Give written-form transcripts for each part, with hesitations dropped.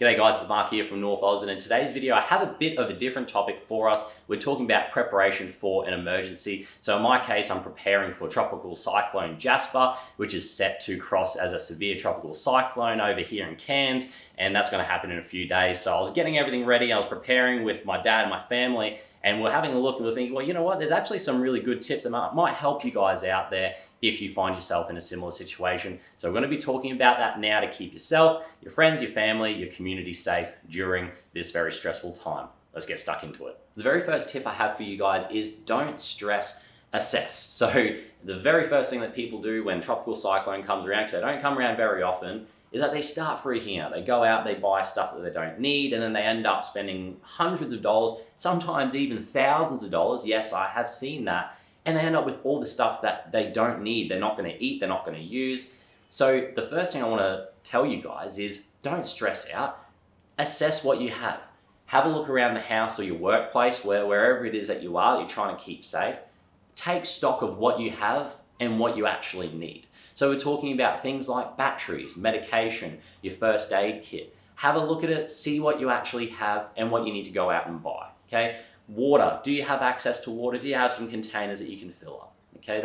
G'day guys, it's Mark here from North Oz, and in today's video I have a bit of a different topic for us. We're talking about preparation for an emergency. So in my case, I'm preparing for Tropical Cyclone Jasper, which is set to cross as a severe tropical cyclone over here in Cairns, and that's going to happen in a few days. So I was getting everything ready, I was preparing with my dad and my family, and we're having a look and we're thinking, well, you know what, there's actually some really good tips that might help you guys out there if you find yourself in a similar situation. So we're going to be talking about that now to keep yourself, your friends, your family, your community safe during this very stressful time. Let's get stuck into it. The very first tip I have for you guys is don't stress, assess. So the very first thing that people do when tropical cyclone comes around, because they don't come around very often, is that they start freaking out. They go out, they buy stuff that they don't need, and then they end up spending hundreds of dollars, sometimes even thousands of dollars. Yes, I have seen that. And they end up with all the stuff that they don't need. They're not going to eat, they're not going to use. So the first thing I want to tell you guys is don't stress out. Assess what you have. Have a look around the house or your workplace, wherever it is that you are, that you're trying to keep safe. Take stock of what you have and what you actually need. So we're talking about things like batteries, medication, your first aid kit. Have a look at it, see what you actually have and what you need to go out and buy, okay? Water, do you have access to water? Do you have some containers that you can fill up? Okay,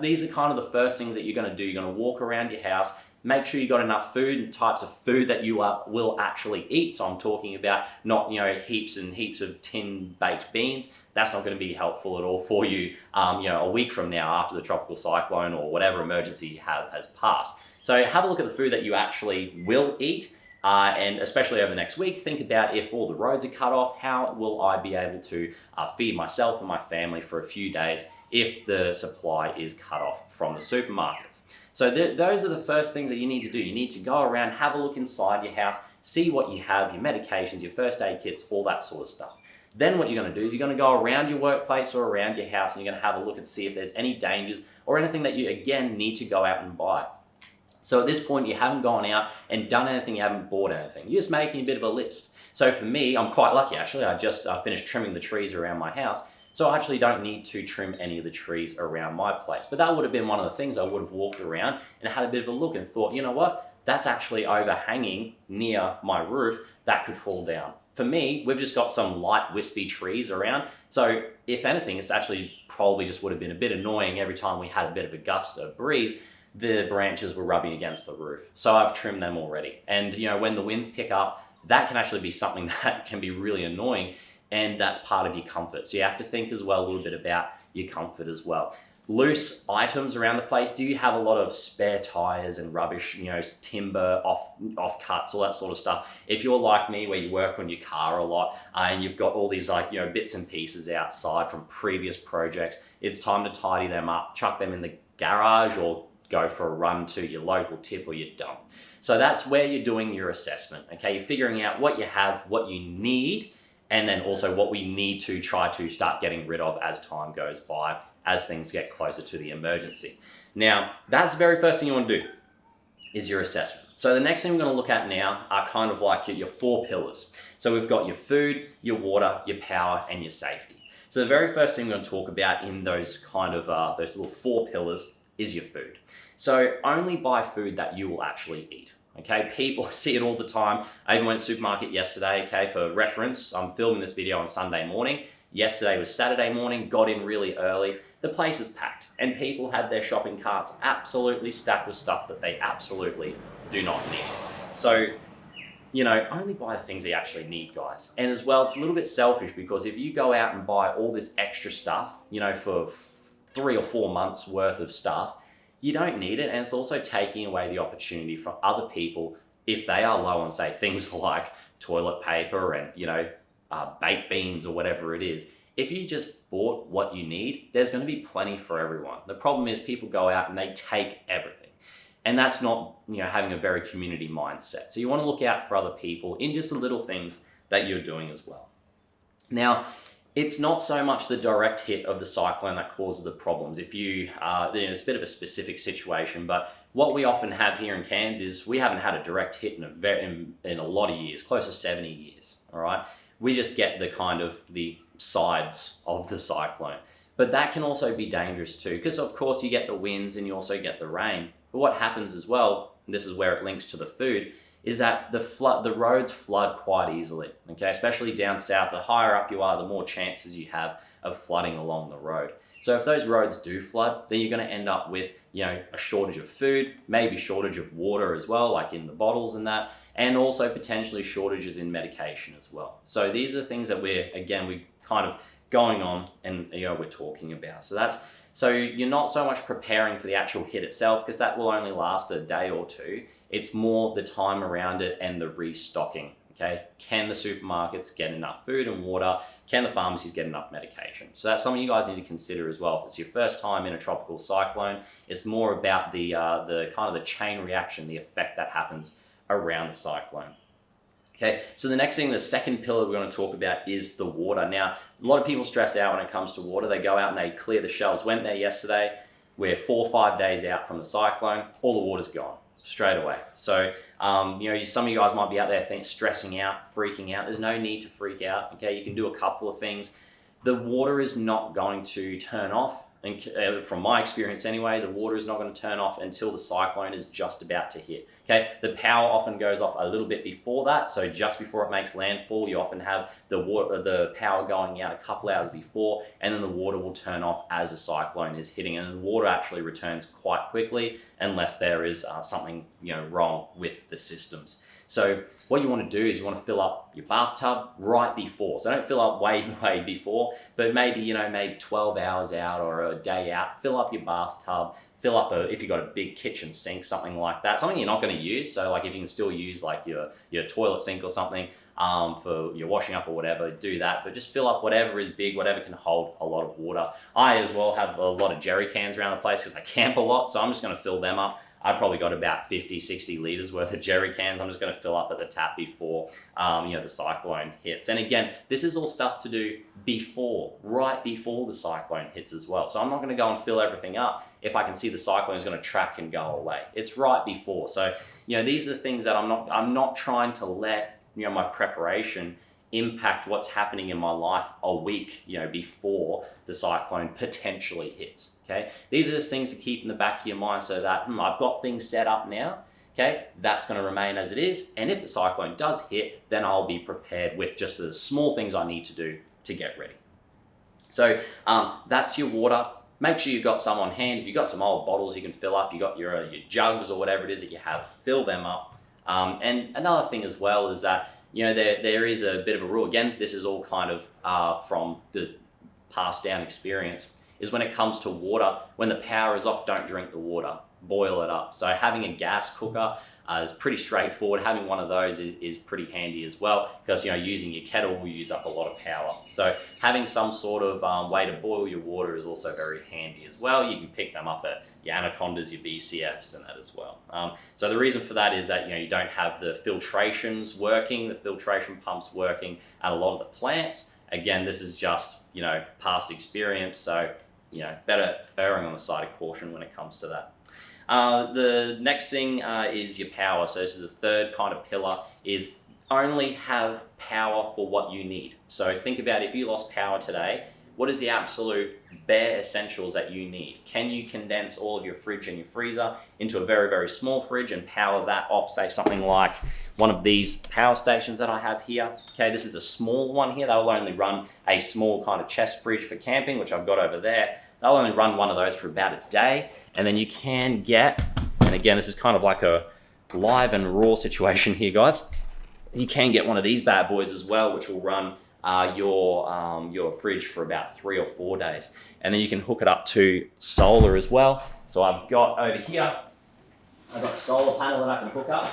these are kind of the first things that you're gonna do. You're gonna walk around your house, make sure you got enough food and types of food that you will actually eat. So I'm talking about not, heaps and heaps of tin baked beans. That's not going to be helpful at all for you, a week from now after the tropical cyclone or whatever emergency you have has passed. So have a look at the food that you actually will eat. And especially over the next week, think about if all the roads are cut off, how will I be able to feed myself and my family for a few days if the supply is cut off from the supermarkets. So those are the first things that you need to do. You need to go around, have a look inside your house, see what you have, your medications, your first aid kits, all that sort of stuff. Then what you're going to do is you're going to go around your workplace or around your house and you're going to have a look and see if there's any dangers or anything that you, again, need to go out and buy. So at this point, you haven't gone out and done anything, you haven't bought anything. You're just making a bit of a list. So for me, I'm quite lucky actually. I just finished trimming the trees around my house. So I actually don't need to trim any of the trees around my place. But that would have been one of the things I would have walked around and had a bit of a look and thought, you know what? That's actually overhanging near my roof. That could fall down. For me, we've just got some light wispy trees around. So if anything, it's actually probably just would have been a bit annoying every time we had a bit of a gust of breeze. The branches were rubbing against the roof. So I've trimmed them already. And when the winds pick up, that can actually be something that can be really annoying, and that's part of your comfort. So you have to think as well a little bit about your comfort as well. Loose items around the place. Do you have a lot of spare tires and rubbish, timber, off cuts, all that sort of stuff? If you're like me, where you work on your car a lot and you've got all these bits and pieces outside from previous projects, it's time to tidy them up, chuck them in the garage or go for a run to your local tip or your dump. So that's where you're doing your assessment, okay? You're figuring out what you have, what you need, and then also what we need to try to start getting rid of as time goes by, as things get closer to the emergency. Now, that's the very first thing you want to do, is your assessment. So the next thing we're going to look at now are kind of like your 4 pillars. So we've got your food, your water, your power, and your safety. So the very first thing we're going to talk about in those kind of, those little 4 pillars is your food. So only buy food that you will actually eat. Okay, people see it all the time. I even went to the supermarket yesterday, okay, for reference. I'm filming this video on Sunday morning. Yesterday was Saturday morning, got in really early. The place was packed and people had their shopping carts absolutely stacked with stuff that they absolutely do not need. So, only buy the things that you actually need, guys. And as well, it's a little bit selfish because if you go out and buy all this extra stuff, for 3 or 4 months worth of stuff, you don't need it, and it's also taking away the opportunity from other people if they are low on, say, things like toilet paper and, baked beans or whatever it is. If you just bought what you need, there's going to be plenty for everyone. The problem is people go out and they take everything, and that's not, having a very community mindset. So you want to look out for other people in just the little things that you're doing as well. Now, it's not so much the direct hit of the cyclone that causes the problems. If it's a bit of a specific situation, but what we often have here in Cairns is we haven't had a direct hit in a lot of years, close to 70 years, all right? We just get the kind of the sides of the cyclone. But that can also be dangerous too, because of course you get the winds and you also get the rain. But what happens as well, and this is where it links to the food, is that the roads flood quite easily, okay? Especially down south, the higher up you are, the more chances you have of flooding along the road. So if those roads do flood, then you're going to end up with, a shortage of food, maybe shortage of water as well, like in the bottles and that, and also potentially shortages in medication as well. So these are things that we kind of going on and we're talking about. So you're not so much preparing for the actual hit itself, because that will only last a day or two. It's more the time around it and the restocking. Okay, can the supermarkets get enough food and water? Can the pharmacies get enough medication? So that's something you guys need to consider as well. If it's your first time in a tropical cyclone, it's more about the kind of the chain reaction, the effect that happens around the cyclone. Okay, so the next thing, the second pillar we're going to talk about is the water. Now, a lot of people stress out when it comes to water. They go out and they clear the shelves. Went there yesterday. We're 4 or 5 days out from the cyclone. All the water's gone straight away. So, some of you guys might be out there stressing out, freaking out. There's no need to freak out. Okay, you can do a couple of things. The water is not going to turn off. And from my experience anyway, the water is not going to turn off until the cyclone is just about to hit. Okay, the power often goes off a little bit before that. So just before it makes landfall, you often have the power going out a couple hours before, and then the water will turn off as the cyclone is hitting. And the water actually returns quite quickly unless there is something wrong with the systems. So what you want to do is you want to fill up your bathtub right before. So don't fill up way before, but maybe 12 hours out or a day out, fill up your bathtub, fill up if you've got a big kitchen sink, something like that, something you're not going to use. So like if you can still use like your toilet sink or something for your washing up or whatever, do that. But just fill up whatever is big, whatever can hold a lot of water. I as well have a lot of jerry cans around the place because I camp a lot. So I'm just going to fill them up. I've probably got about 50, 60 litres worth of jerry cans. I'm just going to fill up at the tap before, the cyclone hits. And again, this is all stuff to do right before the cyclone hits as well. So I'm not going to go and fill everything up if I can see the cyclone is going to track and go away. It's right before. So, these are the things that I'm not trying to let, my preparation impact what's happening in my life a week, before the cyclone potentially hits. Okay, these are just things to keep in the back of your mind so that I've got things set up now. Okay, that's going to remain as it is, and if the cyclone does hit, then I'll be prepared with just the small things I need to do to get ready. So that's your water. Make sure you've got some on hand. If you've got some old bottles you can fill up, you've got your jugs or whatever it is that you have, fill them up. And another thing as well is that there is a bit of a rule. Again, this is all kind of from the passed down experience, is when it comes to water, when the power is off, don't drink the water, boil it up. So having a gas cooker is pretty straightforward. Having one of those is pretty handy as well, because using your kettle will use up a lot of power. So having some sort of way to boil your water is also very handy as well. You can pick them up at your Anacondas, your BCFs and that as well. So the reason for that is that you don't have the filtrations working, the filtration pumps working at a lot of the plants. Again, this is just past experience, so better erring on the side of caution when it comes to that. The next thing is your power. So this is the third kind of pillar, is only have power for what you need. So think about if you lost power today, what is the absolute bare essentials that you need? Can you condense all of your fridge and your freezer into a very, very small fridge and power that off, say something like one of these power stations that I have here? Okay, this is a small one here. They'll only run a small kind of chest fridge for camping, which I've got over there. They'll only run one of those for about a day. And then you can get, and again, this is kind of like a live and raw situation here, guys. You can get one of these bad boys as well, which will run your fridge for about 3 or 4 days. And then you can hook it up to solar as well. So I've got over here, I've got a solar panel that I can hook up,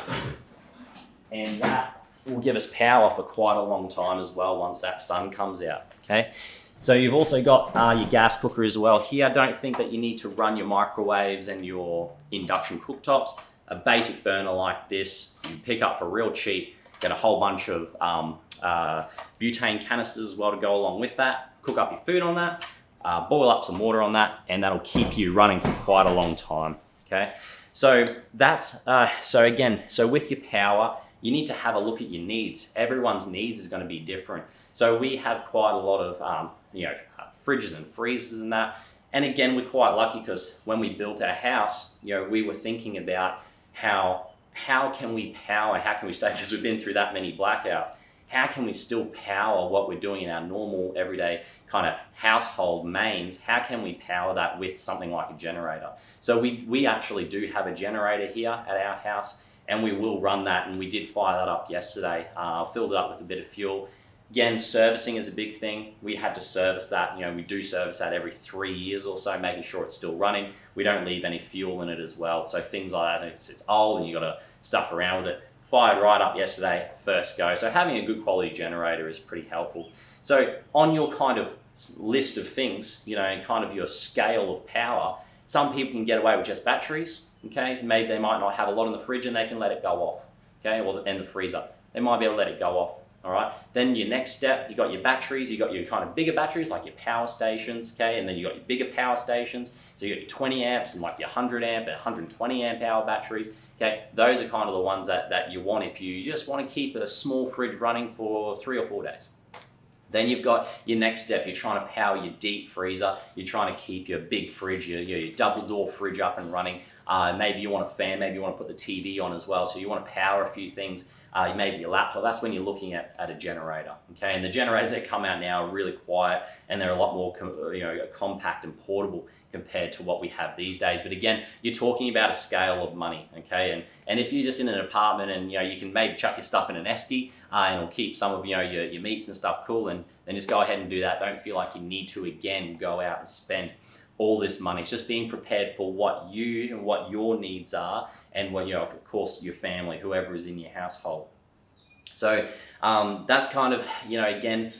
and that will give us power for quite a long time as well once that sun comes out. Okay, so you've also got your gas cooker as well here. Don't think that you need to run your microwaves and your induction cooktops. A basic burner like this you pick up for real cheap. Get a whole bunch of butane canisters as well to go along with that. Cook up your food on that, boil up some water on that, and that'll keep you running for quite a long time. Okay, so that's so with your power, you need to have a look at your needs. Everyone's needs is going to be different. So we have quite a lot of fridges and freezers and that. And again, we're quite lucky because when we built our house, we were thinking about how how can we power, how can we stay, because we've been through that many blackouts, how can we still power what we're doing in our normal everyday kind of household mains? How can we power that with something like a generator? So we actually do have a generator here at our house, and we will run that, and we did fire that up yesterday, filled it up with a bit of fuel. Again, servicing is a big thing. We had to service that. We do service that every 3 years or so, making sure it's still running. We don't leave any fuel in it as well. So things like that, it's old and you got to stuff around with it. Fired right up yesterday, first go. So having a good quality generator is pretty helpful. So on your kind of list of things, and kind of your scale of power, some people can get away with just batteries, okay? Maybe they might not have a lot in the fridge and they can let it go off, okay? And the freezer. They might be able to let it go off, all right? Then your next step, you got your batteries, you got your kind of bigger batteries like your power stations, okay? And then you got your bigger power stations. So you got your 20 amps and like your 100 amp and 120 amp hour batteries. Okay, those are kind of the ones that you want if you just want to keep a small fridge running for 3 or 4 days. Then you've got your next step. You're trying to power your deep freezer. You're trying to keep your big fridge, your double door fridge up and running. Maybe you want a fan, maybe you want to put the TV on as well. So you want to power a few things, maybe your laptop. That's when you're looking at a generator. Okay, and the generators that come out now are really quiet, and they're a lot more compact and portable compared to what we have these days. But again, you're talking about a scale of money, okay? And if you're just in an apartment and you can maybe chuck your stuff in an esky and it'll keep some of your meats and stuff cool, and then just go ahead and do that. Don't feel like you need to again go out and spend all this money. It's just being prepared for what your needs are, and what of course your family, whoever is in your household. So that's kind of, again,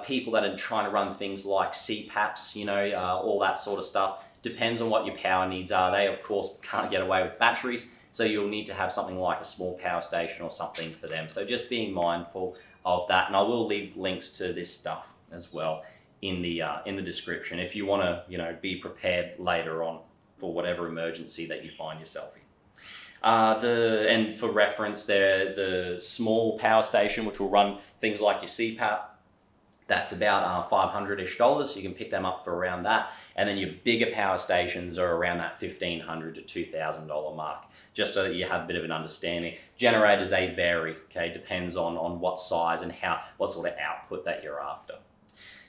people that are trying to run things like CPAPs, all that sort of stuff. Depends on what your power needs are. They, of course, can't get away with batteries, so you'll need to have something like a small power station or something for them. So just being mindful of that. And I will leave links to this stuff as well in the description if you want to, be prepared later on for whatever emergency that you find yourself in. And for reference, the small power station, which will run things like your CPAP, that's about $500-ish. You can pick them up for around that. And then your bigger power stations are around that $1,500 to $2,000 mark, just so that you have a bit of an understanding. Generators, they vary, okay? Depends on what size and what sort of output that you're after.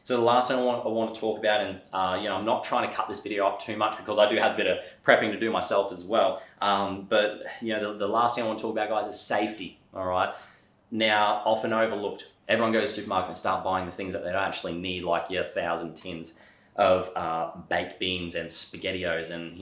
So the last thing I want to talk about, and I'm not trying to cut this video up too much because I do have a bit of prepping to do myself as well. But the last thing I want to talk about, guys, is safety. All right. Now, often overlooked. Everyone goes to the supermarket and start buying the things that they don't actually need, like your 1,000 tins of baked beans and SpaghettiOs, and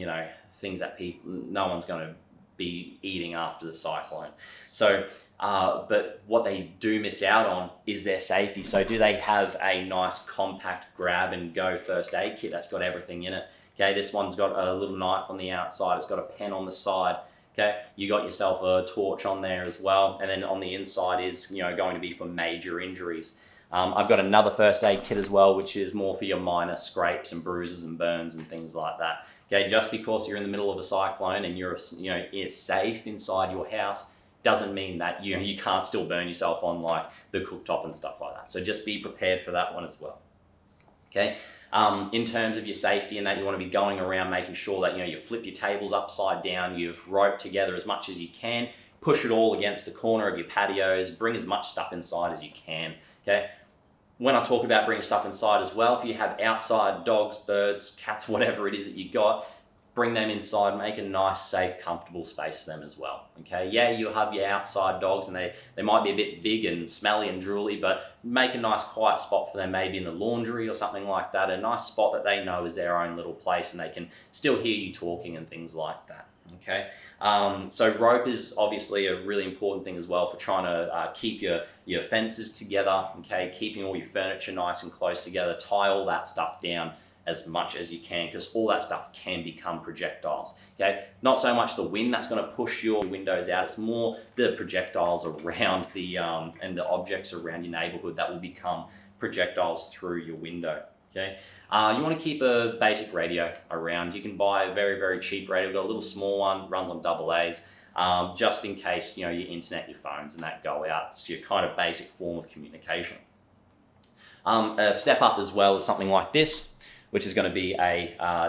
things that no one's going to be eating after the cyclone. So. But what they do miss out on is their safety. So do they have a nice compact grab and go first aid kit that's got everything in it? Okay, this one's got a little knife on the outside. It's got a pen on the side. Okay, you got yourself a torch on there as well. And then on the inside is, going to be for major injuries. I've got another first aid kit as well, which is more for your minor scrapes and bruises and burns and things like that. Okay, just because you're in the middle of a cyclone and you're safe inside your house doesn't mean that you can't still burn yourself on like the cooktop and stuff like that. So just be prepared for that one as well. Okay. In terms of your safety and that, you want to be going around making sure that you flip your tables upside down, you've roped together as much as you can, push it all against the corner of your patios, bring as much stuff inside as you can. Okay. When I talk about bringing stuff inside as well, if you have outside dogs, birds, cats, whatever it is that you got, bring them inside, make a nice, safe, comfortable space for them as well, okay? Yeah, you'll have your outside dogs and they might be a bit big and smelly and drooly, but make a nice quiet spot for them, maybe in the laundry or something like that, a nice spot that they know is their own little place and they can still hear you talking and things like that, okay? So rope is obviously a really important thing as well for trying to keep your fences together, okay? Keeping all your furniture nice and close together, tie all that stuff down as much as you can, because all that stuff can become projectiles, okay? Not so much the wind that's going to push your windows out, it's more the projectiles around and the objects around your neighborhood that will become projectiles through your window, okay? You want to keep a basic radio around. You can buy a very, very cheap radio. We've got a little small one, runs on AA's, just in case, your internet, your phones and that go out. It's your kind of basic form of communication. A step up as well is something like this. which is going to be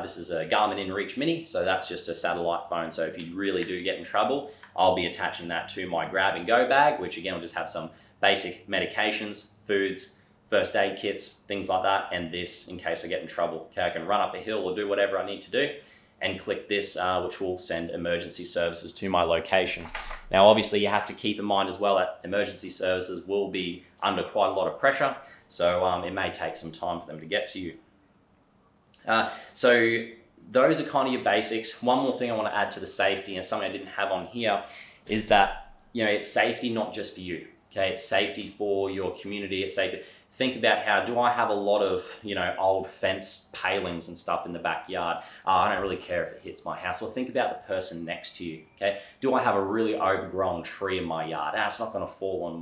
this is a Garmin InReach Mini, so that's just a satellite phone. So if you really do get in trouble, I'll be attaching that to my grab and go bag, which again will just have some basic medications, foods, first aid kits, things like that, and this in case I get in trouble. Okay, I can run up a hill or do whatever I need to do, and click this, which will send emergency services to my location. Now, obviously, you have to keep in mind as well that emergency services will be under quite a lot of pressure, so it may take some time for them to get to you. So those are kind of your basics. One more thing I want to add to the safety, and something I didn't have on here, is that, you know, it's safety not just for you. Okay, it's safety for your community. It's safety. Think about how, do I have a lot of, you know, old fence palings and stuff in the backyard? I don't really care if it hits my house. Well, think about the person next to you, okay? Do I have a really overgrown tree in my yard? It's not gonna fall on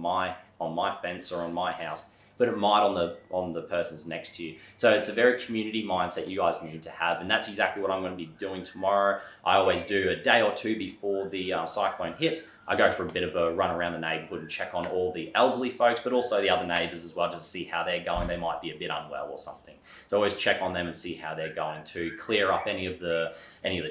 my fence or on my house, but it might on the person's next to you. So it's a very community mindset you guys need to have, and that's exactly what I'm gonna be doing tomorrow. I always do a day or two before the cyclone hits. I go for a bit of a run around the neighborhood and check on all the elderly folks, but also the other neighbors as well, just to see how they're going. They might be a bit unwell or something. So always check on them and see how they're going, to clear up any of the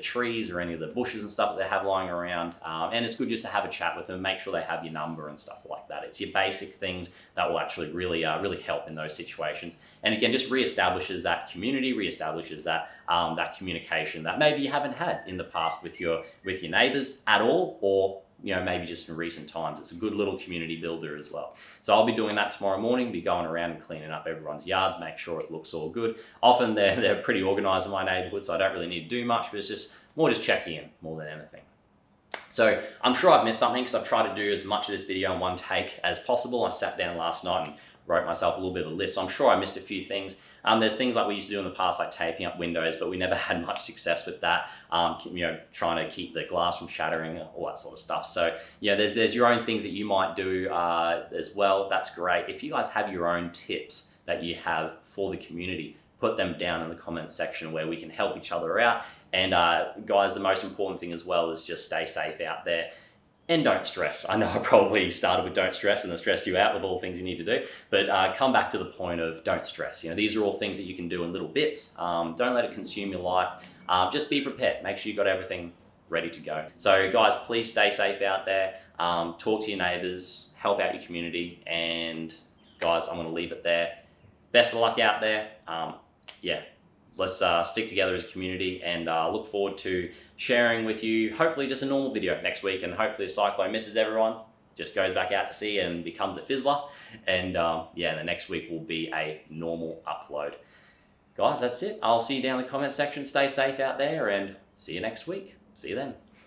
trees or any of the bushes and stuff that they have lying around. And it's good just to have a chat with them, make sure they have your number and stuff like that. It's your basic things that will actually really help in those situations. And again, just reestablishes that community, reestablishes that that communication that maybe you haven't had in the past with your neighbors at all, or you know, maybe just in recent times. It's a good little community builder as well. So I'll be doing that tomorrow morning, be going around and cleaning up everyone's yards, make sure it looks all good. Often they're pretty organized in my neighborhood, so I don't really need to do much, but it's just more just checking in more than anything. So I'm sure I've missed something, because I've tried to do as much of this video in one take as possible. I sat down last night and wrote myself a little bit of a list, so I'm sure I missed a few things. There's things like we used to do in the past, like taping up windows, but we never had much success with that. You know, trying to keep the glass from shattering, all that sort of stuff. So yeah, there's your own things that you might do as well. That's great. If you guys have your own tips that you have for the community, put them down in the comments section where we can help each other out. And guys, the most important thing as well is just stay safe out there. And don't stress. I know I probably started with don't stress and then stressed you out with all the things you need to do, but come back to the point of don't stress. You know, these are all things that you can do in little bits. Don't let it consume your life. Just be prepared. Make sure you got everything ready to go. So guys, please stay safe out there. Talk to your neighbors, help out your community, and guys, I'm gonna leave it there. Best of luck out there. Yeah. Let's stick together as a community, and look forward to sharing with you, hopefully just a normal video next week, and hopefully the cyclone misses everyone, just goes back out to sea and becomes a fizzler. And yeah, the next week will be a normal upload. Guys, that's it. I'll see you down in the comment section. Stay safe out there, and see you next week. See you then.